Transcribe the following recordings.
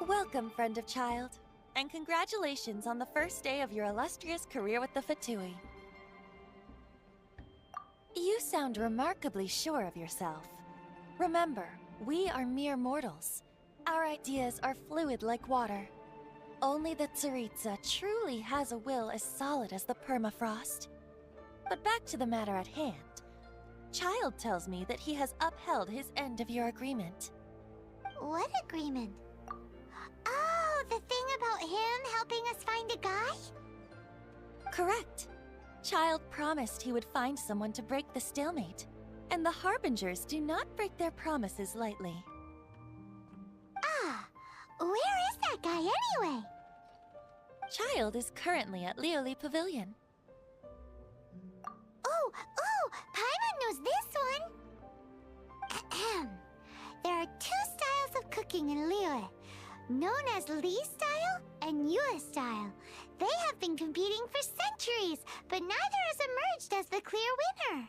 Welcome, friend of child, and congratulations on the first day of your illustrious career with the Fatui. You sound remarkably sure of yourself. Remember, we are mere mortals. Our ideas are fluid like water. Only the Tsaritsa truly has a will as solid as the permafrost. But back to the matter at hand. Child tells me that he has upheld his end of your agreement. What agreement? Oh, the thing about him helping us find a guy? Correct. Child promised he would find someone to break the stalemate. And the Harbingers do not break their promises lightly. Ah, where is that guy anyway? Child is currently at Lioli Pavilion. Oh, Paimon knows this one! Ahem. There are two styles of cooking in Liyue, known as Li style and Yue style. They have been competing for centuries, but neither has emerged as the clear winner.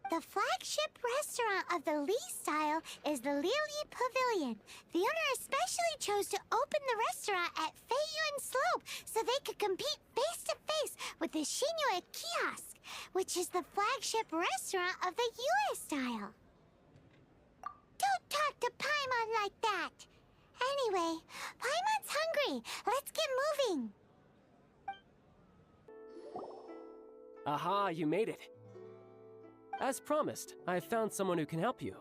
The flagship restaurant of the Li style is the Lioli Pavilion. The owner especially chose to open the restaurant at Feiyuan Slope so they could compete face-to-face with the Shinue Kiosk, which is the flagship restaurant of the Yue style. Don't talk to Paimon like that! Anyway, Paimon's hungry. Let's get moving. Aha, you made it. As promised, I have found someone who can help you.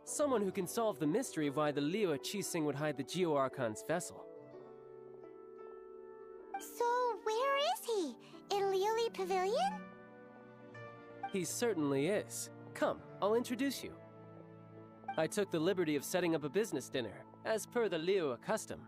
Someone who can solve the mystery of why the Liyue Qixing would hide the Geo Archon's vessel. So, where is he? In Lioli Pavilion? He certainly is. Come, I'll introduce you. I took the liberty of setting up a business dinner, as per the Liyue custom.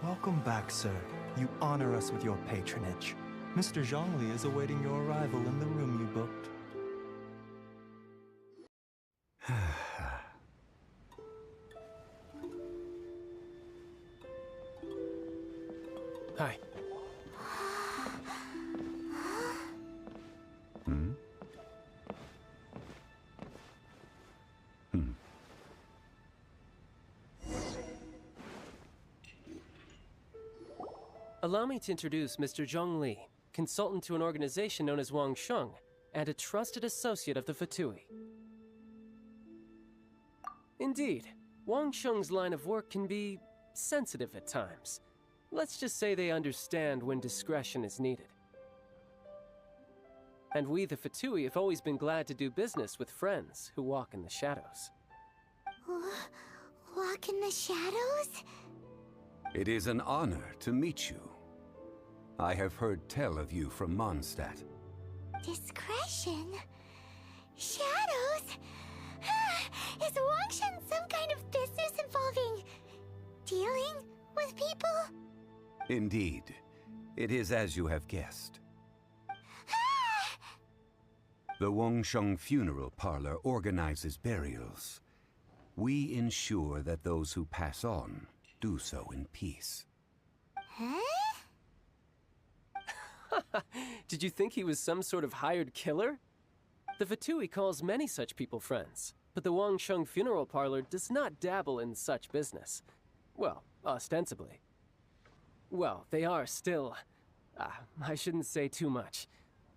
Welcome back, sir. You honor us with your patronage. Mr. Zhongli is awaiting your arrival in the room you booked. Hi. Allow me to introduce Mr. Zhongli, consultant to an organization known as Wangsheng, and a trusted associate of the Fatui. Indeed, Wangsheng's line of work can be sensitive at times. Let's just say they understand when discretion is needed. And we, the Fatui, have always been glad to do business with friends who walk in the shadows. Walk in the shadows? It is an honor to meet you. I have heard tell of you from Mondstadt. Discretion? Shadows? Is wangsheng some kind of business involving dealing with people? Indeed. It is as you have guessed. The Wangsheng Funeral Parlor organizes burials. We ensure that those who pass on do so in peace. Huh? Did you think he was some sort of hired killer? The Fatui calls many such people friends, but the Wangsheng Funeral Parlor does not dabble in such business. Well, ostensibly. Well, they are still... I shouldn't say too much.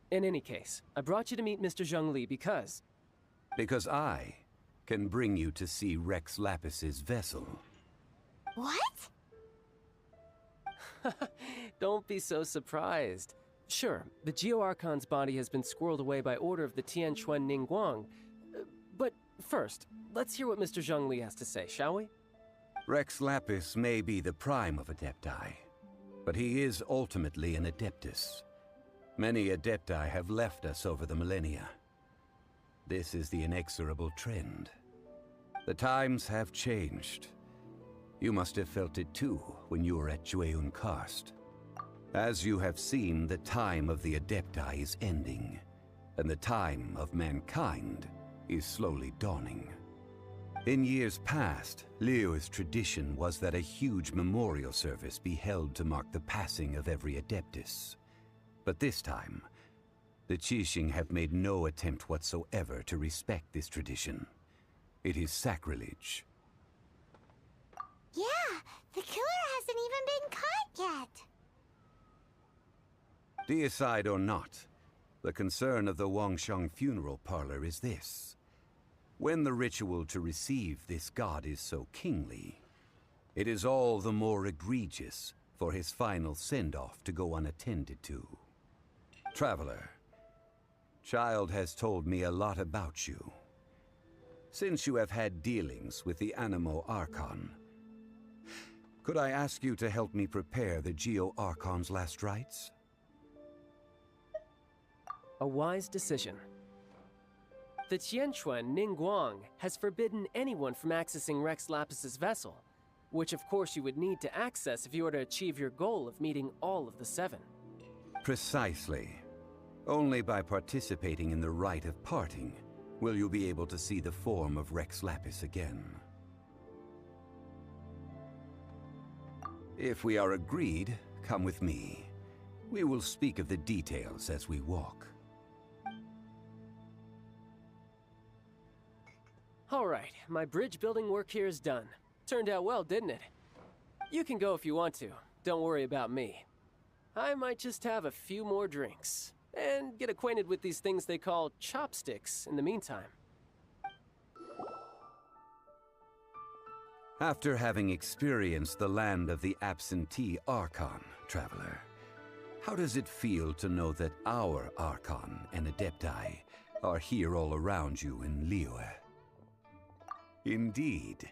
In any case, I brought you to meet Mr. Zhongli because... Because I can bring you to see Rex Lapis's vessel. What? Don't be so surprised. Sure, the Geo Archon's body has been squirreled away by order of the Tianquan Ningguang. But first, let's hear what Mr. Zhongli has to say, shall we? Rex Lapis may be the prime of Adepti, but he is ultimately an Adeptus. Many Adepti have left us over the millennia. This is the inexorable trend. The times have changed. You must have felt it too when you were at Jueyun Karst. As you have seen, the time of the Adepti is ending, and the time of mankind is slowly dawning. In years past, Liyue's tradition was that a huge memorial service be held to mark the passing of every adeptus. But this time, the Qixing have made no attempt whatsoever to respect this tradition. It is sacrilege. Yeah, the killer hasn't even been caught yet. Deicide or not, the concern of the wangsheng funeral parlor is this. When the ritual to receive this god is so kingly, it is all the more egregious for his final send-off to go unattended to. Traveler, Child has told me a lot about you. Since you have had dealings with the Animo Archon, could I ask you to help me prepare the Geo Archon's last rites? A wise decision. The Tianquan Ningguang has forbidden anyone from accessing Rex Lapis's vessel, which of course you would need to access if you were to achieve your goal of meeting all of the 7. Precisely. Only by participating in the rite of parting will you be able to see the form of Rex Lapis again. If we are agreed, come with me. We will speak of the details as we walk. All right, my bridge building work here is done. Turned out well, didn't it? You can go if you want to. Don't worry about me. I might just have a few more drinks and get acquainted with these things they call chopsticks in the meantime. After having experienced the land of the absentee Archon, Traveler, how does it feel to know that our Archon and Adepti are here all around you in Liyue? Indeed,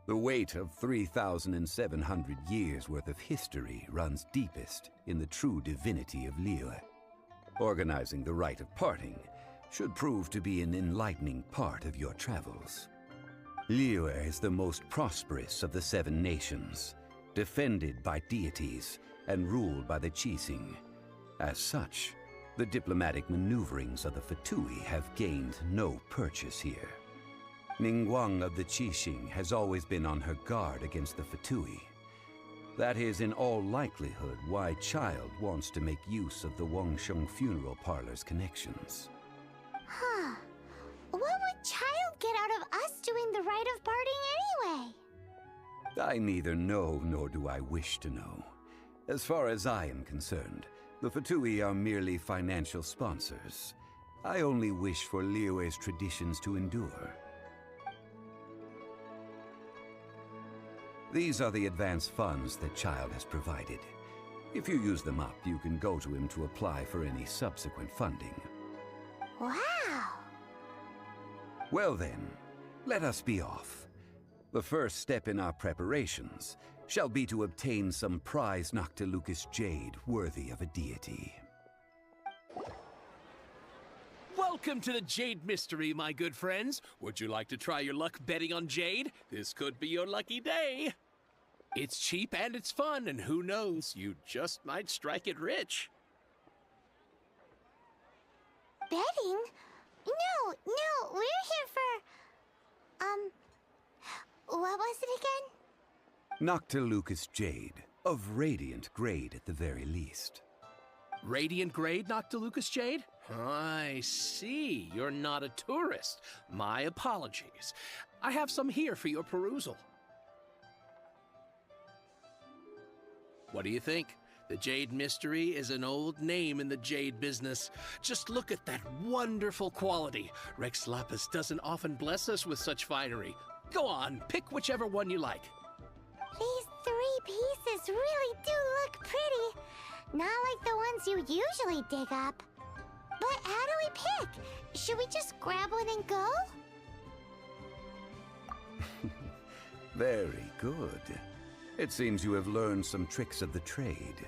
the weight of 3,700 years' worth of history runs deepest in the true divinity of Liyue. Organizing the rite of parting should prove to be an enlightening part of your travels. Liyue is the most prosperous of the 7 nations, defended by deities and ruled by the Qixing. As such, the diplomatic maneuverings of the Fatui have gained no purchase here. Ningguang of the Qixing has always been on her guard against the Fatui. That is in all likelihood why Child wants to make use of the wangsheng funeral parlor's connections. Huh. What would Child get out of us doing the rite of parting anyway? I neither know nor do I wish to know. As far as I am concerned, the Fatui are merely financial sponsors. I only wish for Liyue's traditions to endure. These are the advance funds that Child has provided. If you use them up, you can go to him to apply for any subsequent funding. Wow! Well then, let us be off. The first step in our preparations shall be to obtain some prize Noctilucous jade worthy of a deity. Welcome to the Jade Mystery, my good friends. Would you like to try your luck betting on Jade? This could be your lucky day. It's cheap and it's fun, and who knows, you just might strike it rich. Betting? No, we're here for... what was it again? Noctilucous jade, of radiant grade at the very least. Radiant grade Noctilucous jade? I see. You're not a tourist. My apologies. I have some here for your perusal. What do you think? The Jade Mystery is an old name in the jade business. Just look at that wonderful quality. Rex Lapis doesn't often bless us with such finery. Go on, pick whichever one you like. These 3 pieces really do look pretty. Not like the ones you usually dig up. But how do we pick? Should we just grab one and go? Very good. It seems you have learned some tricks of the trade.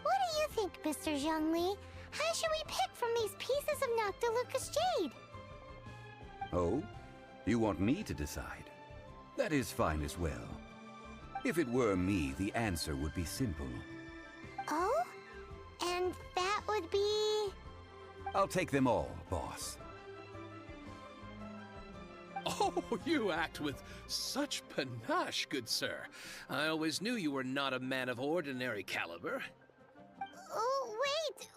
What do you think, Mr. Zhongli? How should we pick from these pieces of Noctilucous jade? Oh? You want me to decide? That is fine as well. If it were me, the answer would be simple. Oh? And that would be... I'll take them all, boss. Oh, Oh, you act with such panache, good sir. I always knew you were not a man of ordinary caliber. Oh, wait,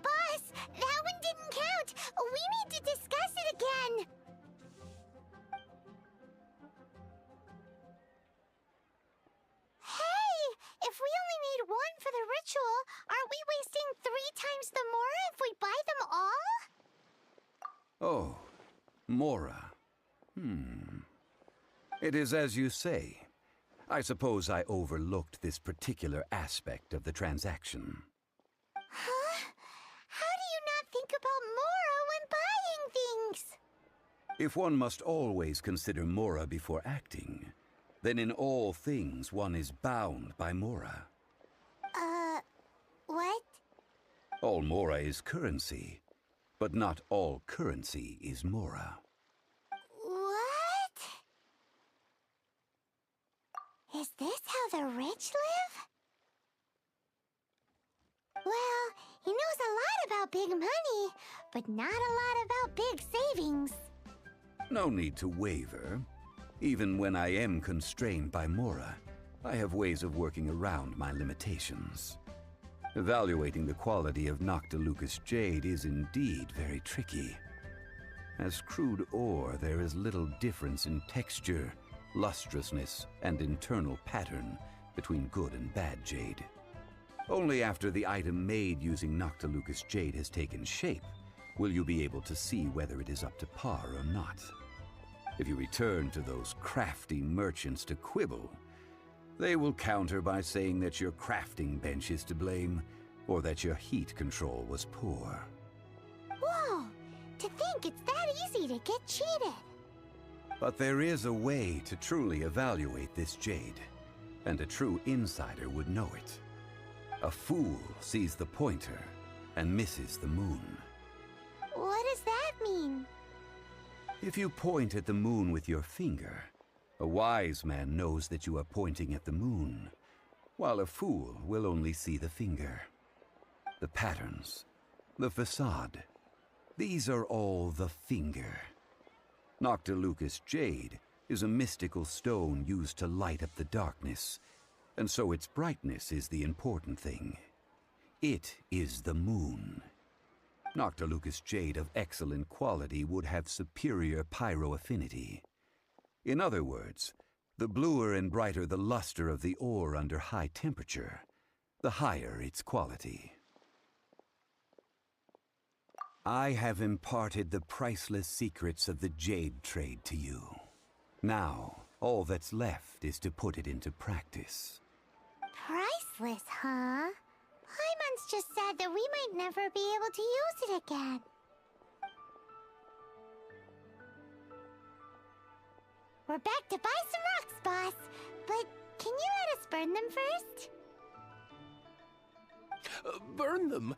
boss! That one didn't count! We need to discuss it again! Hey! If we only need one for the ritual, aren't we wasting 3 times the Mora if we buy them all? Oh, Mora. It is as you say. I suppose I overlooked this particular aspect of the transaction. Huh? How do you not think about Mora when buying things? If one must always consider Mora before acting, then in all things one is bound by Mora. What? All Mora is currency, but not all currency is Mora. What? Is this how the rich live? Well, he knows a lot about big money, but not a lot about big savings. No need to waver. Even when I am constrained by Mora, I have ways of working around my limitations. Evaluating the quality of Noctilucous jade is indeed very tricky. As crude ore, there is little difference in texture, lustrousness, and internal pattern between good and bad jade. Only after the item made using Noctilucous jade has taken shape will you be able to see whether it is up to par or not. If you return to those crafty merchants to quibble, they will counter by saying that your crafting bench is to blame, or that your heat control was poor. Whoa! To think it's that easy to get cheated! But there is a way to truly evaluate this jade, and a true insider would know it. A fool sees the pointer and misses the moon. What does that mean? If you point at the moon with your finger, a wise man knows that you are pointing at the moon, while a fool will only see the finger. The patterns, the facade, these are all the finger. Noctilucous jade is a mystical stone used to light up the darkness, and so its brightness is the important thing. It is the moon. Noctilucous jade of excellent quality would have superior pyroaffinity. In other words, the bluer and brighter the luster of the ore under high temperature, the higher its quality. I have imparted the priceless secrets of the jade trade to you. Now, all that's left is to put it into practice. Priceless, huh? Paimon's just said that we might never be able to use it again. We're back to buy some rocks, boss. But can you let us burn them first? Burn them?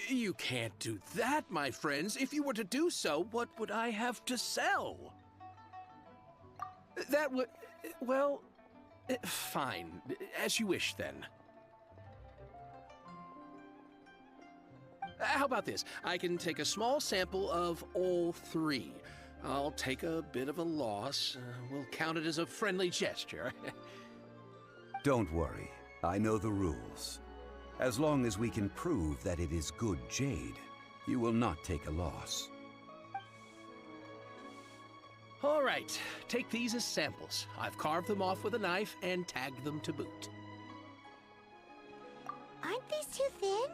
You can't do that, my friends. If you were to do so, what would I have to sell? That would... well... fine. As you wish, then. How about this? I can take a small sample of all 3. I'll take a bit of a loss. We'll count it as a friendly gesture. Don't worry. I know the rules. As long as we can prove that it is good jade, you will not take a loss. All right. Take these as samples. I've carved them off with a knife and tagged them to boot. Aren't these too thin?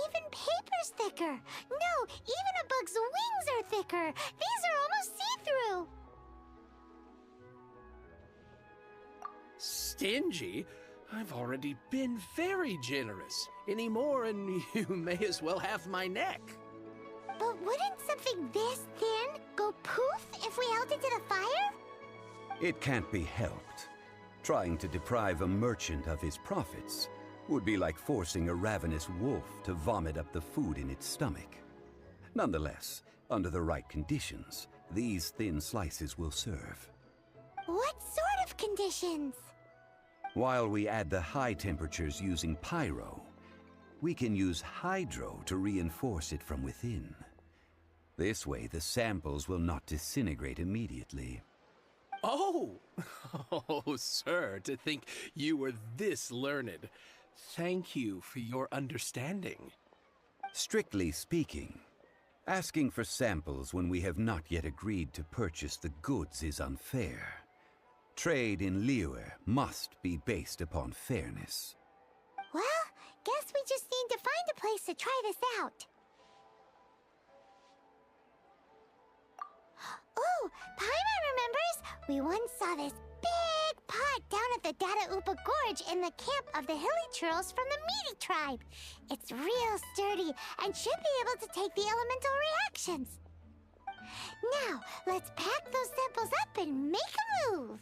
Even paper's thicker. No, even a bug's wings are thicker. These are almost see-through. Stingy? I've already been very generous. Any more and you may as well have my neck. But wouldn't something this thin go poof if we held it to the fire? It can't be helped. Trying to deprive a merchant of his profits would be like forcing a ravenous wolf to vomit up the food in its stomach. Nonetheless, under the right conditions, these thin slices will serve. What sort of conditions? While we add the high temperatures using pyro, we can use hydro to reinforce it from within. This way, the samples will not disintegrate immediately. Oh! Oh, sir, to think you were this learned. Thank you for your understanding. Strictly speaking, asking for samples when we have not yet agreed to purchase the goods is unfair. Trade in Liyue must be based upon fairness. Well, guess we just need to find a place to try this out. Ooh, Paimon remembers! We once saw this big pot down at the Dadaupa Gorge in the camp of the hilly churls from the Meaty tribe. It's real sturdy and should be able to take the elemental reactions. Now, let's pack those samples up and make a move!